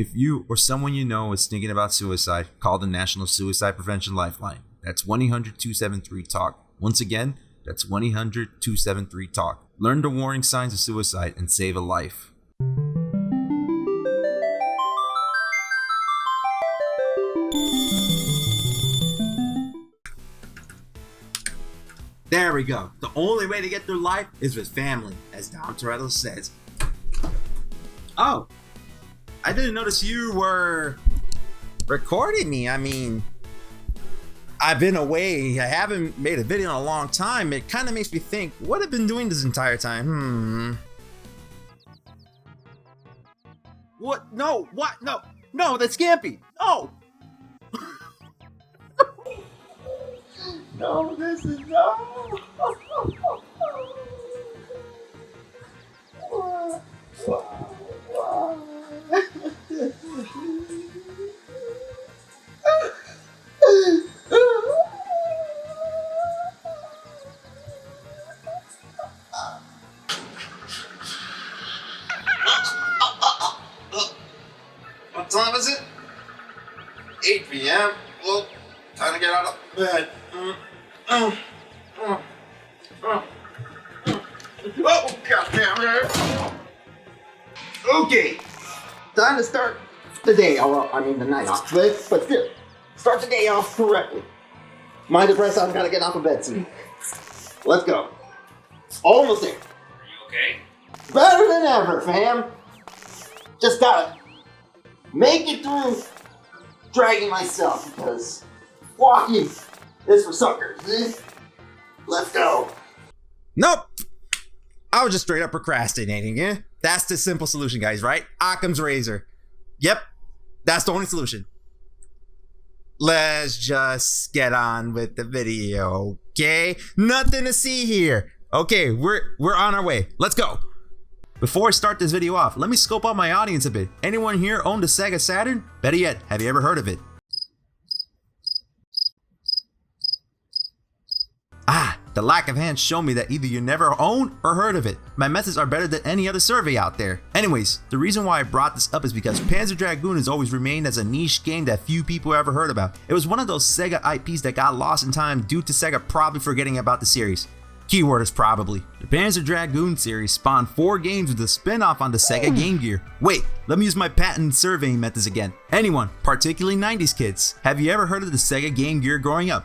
If you or someone you know is thinking about suicide, call the National Suicide Prevention Lifeline. That's 1-800-273-TALK. Once again, that's 1-800-273-TALK. Learn the warning signs of suicide and save a life. There we go. The only way to get through life is with family, as Dom Toretto says. Oh, I didn't notice you were recording me. I mean, I've been away. I haven't made a video in a long time. It kind of makes me think, what I've been doing this entire time? What? No, what? No, no, that's Scampy. Oh. No, this is no. What time is it? 8 p.m. Well, time to get out of bed. Oh, goddamn. Okay, time to start the day. Well, I mean the night off, but still, start the day off correctly. My depressed, I'm gonna get off of bed soon. Let's go. Almost there. Are you okay? Better than ever, fam. Just gotta make it through dragging myself because walking is for suckers. Let's go. Nope. I was just straight up procrastinating, yeah? That's the simple solution, guys, right? Occam's razor. Yep. That's the only solution. Let's just get on with the video, okay? Nothing to see here. Okay, we're on our way. Let's go. Before I start this video off, let me scope out my audience a bit. Anyone here owned a Sega Saturn? Better yet, have you ever heard of it? The lack of hands show me that either you never owned or heard of it. My methods are better than any other survey out there. Anyways, the reason why I brought this up is because Panzer Dragoon has always remained as a niche game that few people ever heard about. It was one of those Sega IPs that got lost in time due to Sega probably forgetting about the series. Keyword is probably. The Panzer Dragoon series spawned 4 games with a spin-off on the Sega Game Gear. Wait, let me use my patent surveying methods again. Anyone, particularly 90s kids, have you ever heard of the Sega Game Gear growing up?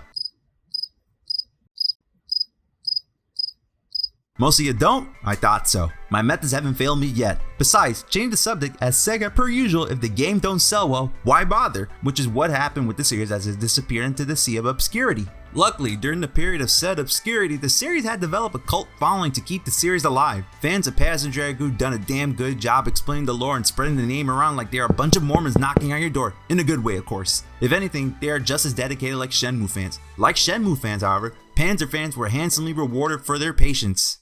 Most of you don't? I thought so. My methods haven't failed me yet. Besides, change the subject as Sega per usual. If the game don't sell well, why bother? Which is what happened with the series as it disappeared into the sea of obscurity. Luckily, during the period of said obscurity, the series had developed a cult following to keep the series alive. Fans of Panzer Dragoon done a damn good job explaining the lore and spreading the name around like they are a bunch of Mormons knocking on your door. In a good way, of course. If anything, they are just as dedicated like Shenmue fans. Like Shenmue fans, however, Panzer fans were handsomely rewarded for their patience.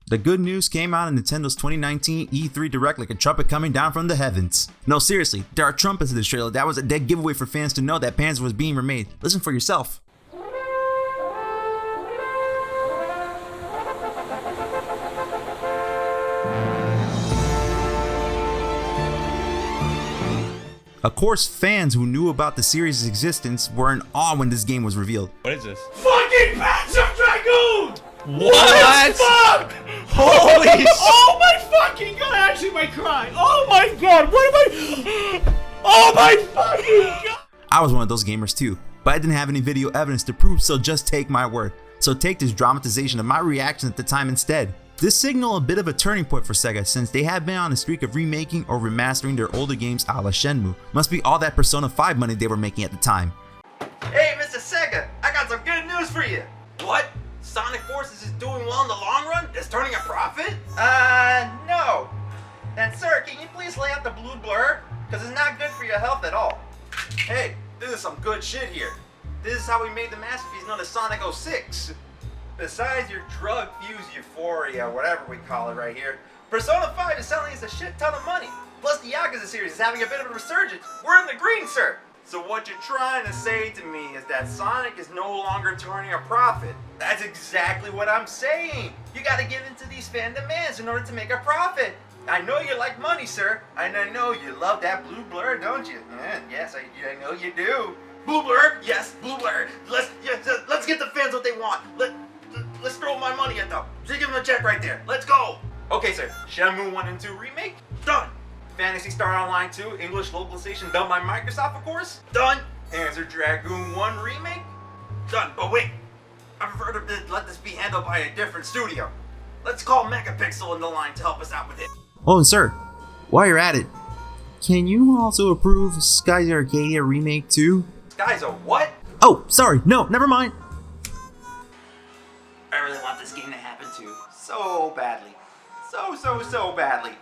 The good news came out in Nintendo's 2019 E3 Direct like a trumpet coming down from the heavens. No, seriously, there are trumpets in this trailer. That was a dead giveaway for fans to know that Panzer was being remade. Listen for yourself. Of course, fans who knew about the series' existence were in awe when this game was revealed. What is this? Fucking Panzer Dragoon! What? Fuck! Holy shit! Oh my fucking god! I actually might cry. Oh my god! What am I? Oh my fucking god! I was one of those gamers too, but I didn't have any video evidence to prove, so just take my word. So take this dramatization of my reaction at the time instead. This signaled a bit of a turning point for Sega since they had been on a streak of remaking or remastering their older games a la Shenmue. Must be all that Persona 5 money they were making at the time. Hey, Mr. Sega, I got some good news for you. What? Sonic Forces is doing well in the long run? It's turning a profit? No. Then sir, can you please lay out the blue blur? Because it's not good for your health at all. Hey, this is some good shit here. This is how we made the masterpiece known as Sonic 06. Besides your drug-fused euphoria, whatever we call it right here, Persona 5 is selling us a shit ton of money. Plus the Yakuza series is having a bit of a resurgence. We're in the green, sir. So what you're trying to say to me is that Sonic is no longer turning a profit. That's exactly what I'm saying. You gotta give into these fan demands in order to make a profit. I know you like money, sir, and I know you love that blue blur, don't you? Yes, I know you do. Blue blur? Yes, blue blur. Let's get the fans what they want. Let's throw my money at them. Just give them a check right there. Let's go. Okay, sir. Shenmue 1 and 2 remake? Done. Phantasy Star Online 2 English localization done by Microsoft, of course? Done. Panzer Dragoon 1 remake? Done. But wait, I prefer to let this be handled by a different studio. Let's call Megapixel in the line to help us out with it. Oh, and sir, while you're at it, can you also approve Skies Arcadia Remake 2? Guys, a what? Oh, sorry, no, never mind. I really want this game to happen too. So badly. So badly.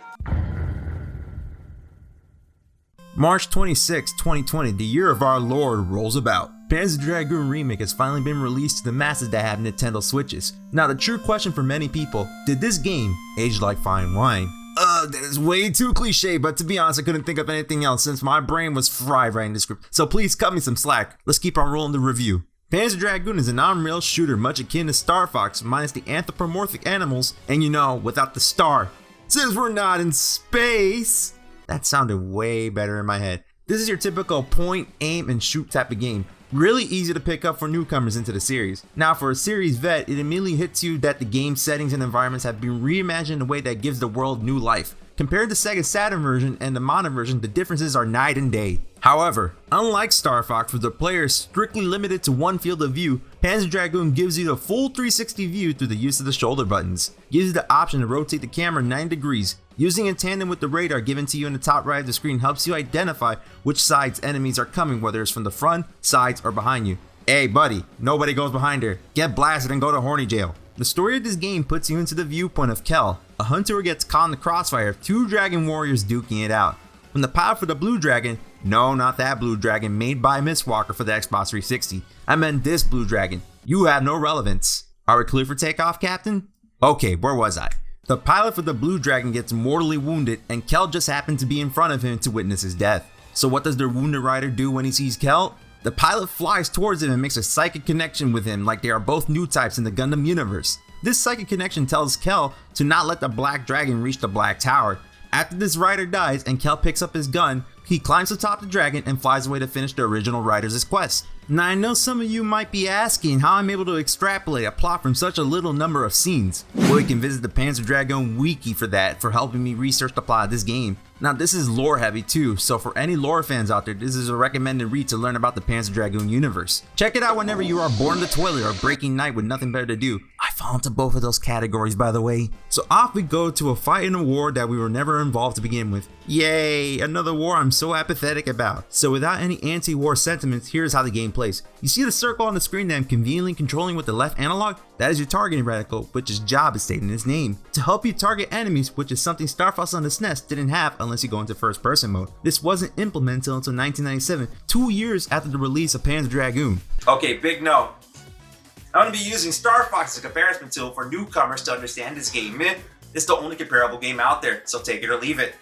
March 26, 2020, the year of our Lord rolls about. Panzer Dragoon Remake has finally been released to the masses that have Nintendo Switches. Now the true question for many people, did this game age like fine wine? That is way too cliche, but to be honest, I couldn't think of anything else since my brain was fried writing the script. So please cut me some slack. Let's keep on rolling the review. Panzer Dragoon is an on-rail shooter much akin to Star Fox minus the anthropomorphic animals and without the star. Since we're not in space. That sounded way better in my head. This is your typical point, aim, and shoot type of game. Really easy to pick up for newcomers into the series. Now for a series vet, it immediately hits you that the game settings and environments have been reimagined in a way that gives the world new life. Compared to Sega Saturn version and the modern version, the differences are night and day. However, unlike Star Fox where the player is strictly limited to one field of view, Panzer Dragoon gives you the full 360 view through the use of the shoulder buttons. Gives you the option to rotate the camera 90 degrees. Using in tandem with the radar given to you in the top right of the screen helps you identify which sides enemies are coming, whether it's from the front, sides, or behind you. Hey buddy, nobody goes behind her. Get blasted and go to horny jail. The story of this game puts you into the viewpoint of Kel, a hunter who gets caught in the crossfire of two dragon warriors duking it out. When the pilot for the blue dragon, no not that blue dragon made by Miss Walker for the Xbox 360, I meant this blue dragon, you have no relevance. Are we clear for takeoff, Captain? Okay, where was I? The pilot for the blue dragon gets mortally wounded and Kel just happened to be in front of him to witness his death. So what does the wounded rider do when he sees Kel? The pilot flies towards him and makes a psychic connection with him like they are both new types in the Gundam universe. This psychic connection tells Kel to not let the black dragon reach the black tower. After this rider dies and Kel picks up his gun, he climbs atop the dragon and flies away to finish the original rider's quest. Now I know some of you might be asking how I'm able to extrapolate a plot from such a little number of scenes. Well, you can visit the Panzer Dragoon wiki for that, for helping me research the plot of this game. Now this is lore heavy too, so for any lore fans out there, this is a recommended read to learn about the Panzer Dragoon universe. Check it out whenever you are bored in the toilet or breaking night with nothing better to do. I fall into both of those categories, by the way. So off we go to a fight in a war that we were never involved to begin with. Yay, another war I'm so apathetic about. So without any anti-war sentiments, here's how the game plays. You see the circle on the screen that I'm conveniently controlling with the left analog? That is your targeting reticle, which is job is stated in its name. To help you target enemies, which is something Star Fox on the SNES didn't have unless you go into first person mode. This wasn't implemented until 1997, 2 years after the release of Panzer Dragoon. Okay, big no. I'm going to be using Star Fox as a comparison tool for newcomers to understand this game. It's the only comparable game out there, so take it or leave it.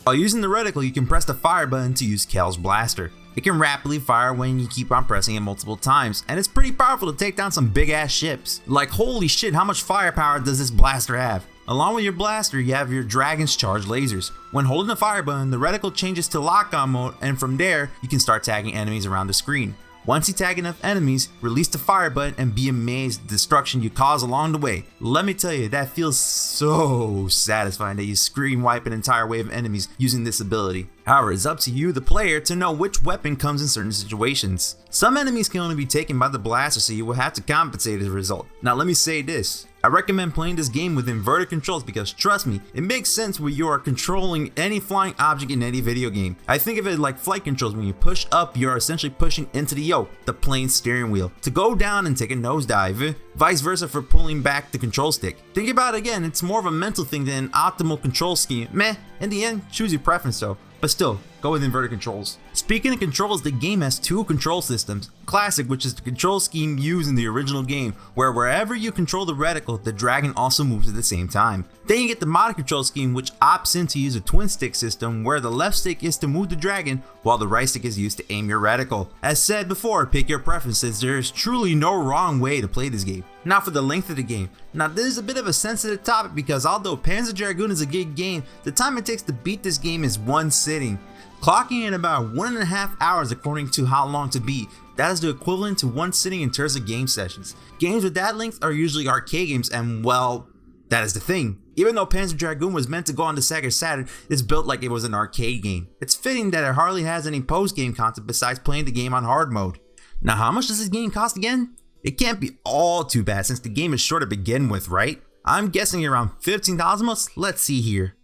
While using the reticle, you can press the fire button to use Kel's blaster. It can rapidly fire when you keep on pressing it multiple times, and it's pretty powerful to take down some big ass ships. Like holy shit, how much firepower does this blaster have? Along with your blaster, you have your Dragon's Charge lasers. When holding the fire button, the reticle changes to lock-on mode, and from there, you can start tagging enemies around the screen. Once you tag enough enemies, release the fire button and be amazed at the destruction you cause along the way. Let me tell you, that feels so satisfying that you screen wipe an entire wave of enemies using this ability. However, it's up to you, the player, to know which weapon comes in certain situations. Some enemies can only be taken by the blaster, so you will have to compensate as a result. Now let me say this. I recommend playing this game with inverted controls because trust me, it makes sense when you are controlling any flying object in any video game. I think of it like flight controls. When you push up, you're essentially pushing into the yoke, the plane's steering wheel, to go down and take a nosedive, vice versa for pulling back the control stick. Think about it again, it's more of a mental thing than an optimal control scheme. Meh, in the end, choose your preference though. But still, go with inverted controls. Speaking of controls, the game has two control systems. Classic, which is the control scheme used in the original game, where wherever you control the reticle, the dragon also moves at the same time. Then you get the modded control scheme, which opts in to use a twin stick system, where the left stick is to move the dragon, while the right stick is used to aim your reticle. As said before, pick your preferences. There is truly no wrong way to play this game. Now for the length of the game. Now this is a bit of a sensitive topic because although Panzer Dragoon is a good game, the time it takes to beat this game is one sitting. Clocking in about 1.5 hours according to how long to beat. That is the equivalent to one sitting in terms of game sessions. Games with that length are usually arcade games, and well, that is the thing. Even though Panzer Dragoon was meant to go on the Sega Saturn, it's built like it was an arcade game. It's fitting that it hardly has any post-game content besides playing the game on hard mode. Now how much does this game cost again? It can't be all too bad since the game is short to begin with, right? I'm guessing around $15 most. Let's see here.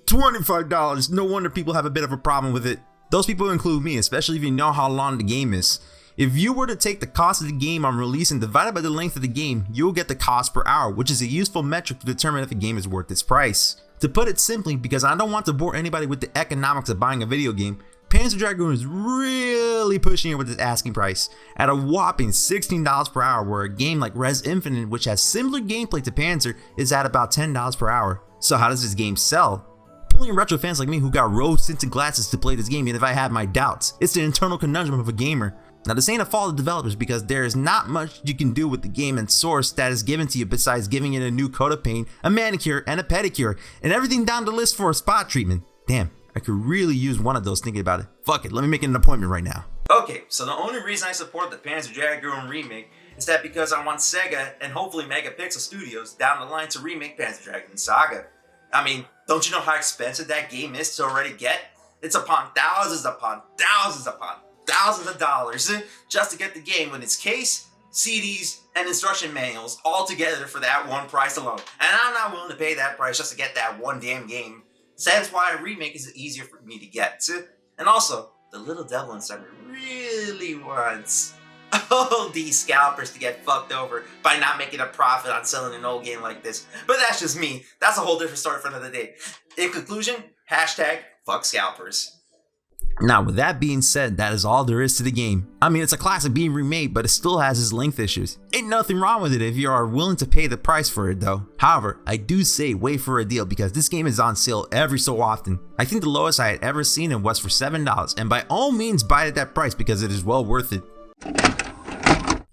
$25. No wonder people have a bit of a problem with it. Those people include me, especially if you know how long the game is. If you were to take the cost of the game on release and divide it by the length of the game, you'll get the cost per hour, which is a useful metric to determine if a game is worth its price. To put it simply, because I don't want to bore anybody with the economics of buying a video game, Panzer Dragoon is really pushing it with its asking price at a whopping $16 per hour, where a game like Res Infinite, which has similar gameplay to Panzer, is at about $10 per hour. So how does this game sell? Pulling retro fans like me who got rose-tinted glasses to play this game, and if I had my doubts, it's the internal conundrum of a gamer. Now this ain't a fault of developers because there is not much you can do with the game and source that is given to you besides giving it a new coat of paint, a manicure, and a pedicure, and everything down the list for a spot treatment. Damn. I could really use one of those thinking about it. Fuck it, let me make an appointment right now. Okay, so the only reason I support the Panzer Dragoon Remake is that because I want Sega and hopefully Megapixel Studios down the line to remake Panzer Dragoon Saga. I mean, don't you know how expensive that game is to already get? It's upon thousands of dollars just to get the game with its case, CDs, and instruction manuals all together for that one price alone. And I'm not willing to pay that price just to get that one damn game. So that's why a remake is easier for me to get. And also, the little devil inside me really wants all these scalpers to get fucked over by not making a profit on selling an old game like this. But that's just me. That's a whole different story for another day. In conclusion, hashtag fuck scalpers. Now with that being said, that is all there is to the game. I mean, it's a classic being remade, but it still has its length issues. Ain't nothing wrong with it if you are willing to pay the price for it though. However, I do say wait for a deal because this game is on sale every so often. I think the lowest I had ever seen it was for $7, and by all means buy it at that price because it is well worth it.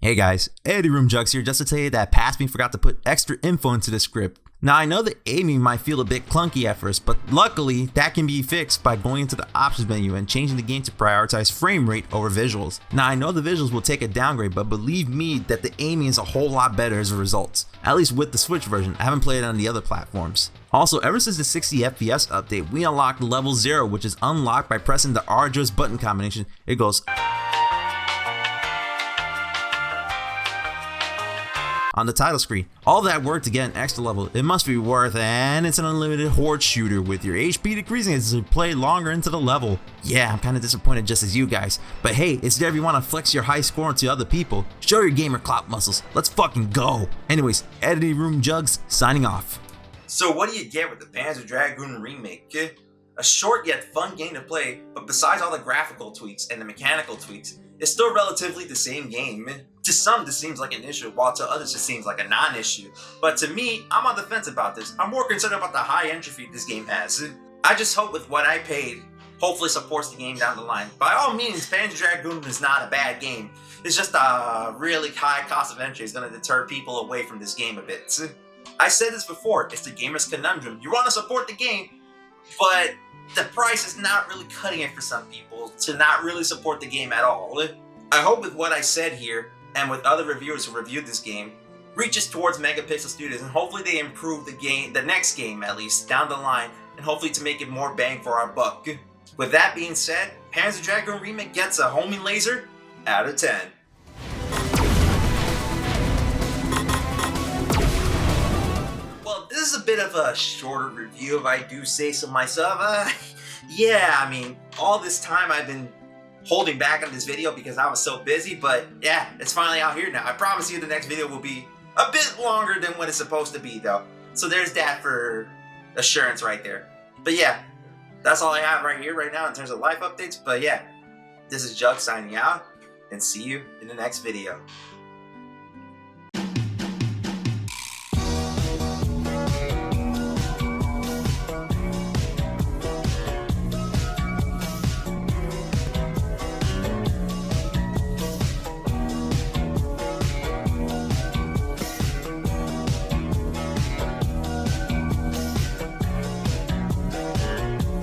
Hey guys, Eddie Room Jugs here just to tell you that past me forgot to put extra info into the script. Now I know the aiming might feel a bit clunky at first, but luckily that can be fixed by going into the options menu and changing the game to prioritize frame rate over visuals. Now I know the visuals will take a downgrade, but believe me that the aiming is a whole lot better as a result. At least with the Switch version, I haven't played it on the other platforms. Also, ever since the 60 FPS update, we unlocked level 0, which is unlocked by pressing the arduous button combination. It goes on the title screen. All that work to get an extra level, it must be worth, and it's an unlimited horde shooter with your HP decreasing as you play longer into the level. Yeah, I'm kinda disappointed just as you guys, but hey, it's there if you wanna flex your high score to other people. Show your gamer clout muscles, let's fucking go. Anyways, Editing Room Jugs, signing off. So what do you get with the Panzer Dragoon Remake? A short yet fun game to play, but besides all the graphical tweaks and the mechanical tweaks, it's still relatively the same game. To some this seems like an issue, while to others it seems like a non-issue. But to me, I'm on the fence about this. I'm more concerned about the high entry fee this game has. I just hope with what I paid, hopefully supports the game down the line. By all means, Panzer Dragoon is not a bad game. It's just a really high cost of entry is going to deter people away from this game a bit. I said this before, it's the gamer's conundrum. You want to support the game, but the price is not really cutting it for some people to not really support the game at all. I hope with what I said here, and with other reviewers who reviewed this game, reaches towards Megapixel Studios, and hopefully they improve the next game at least, down the line, and hopefully to make it more bang for our buck. With that being said, Panzer Dragoon Remake gets a homing laser out of 10. Well, this is a bit of a shorter review if I do say so myself. Yeah, I mean, all this time I've been holding back on this video because I was so busy, but yeah, it's finally out here now. I promise you the next video will be a bit longer than what it's supposed to be though. So there's that for assurance right there. But yeah, that's all I have right here, right now, in terms of life updates. But yeah, this is Jug signing out, and see you in the next video.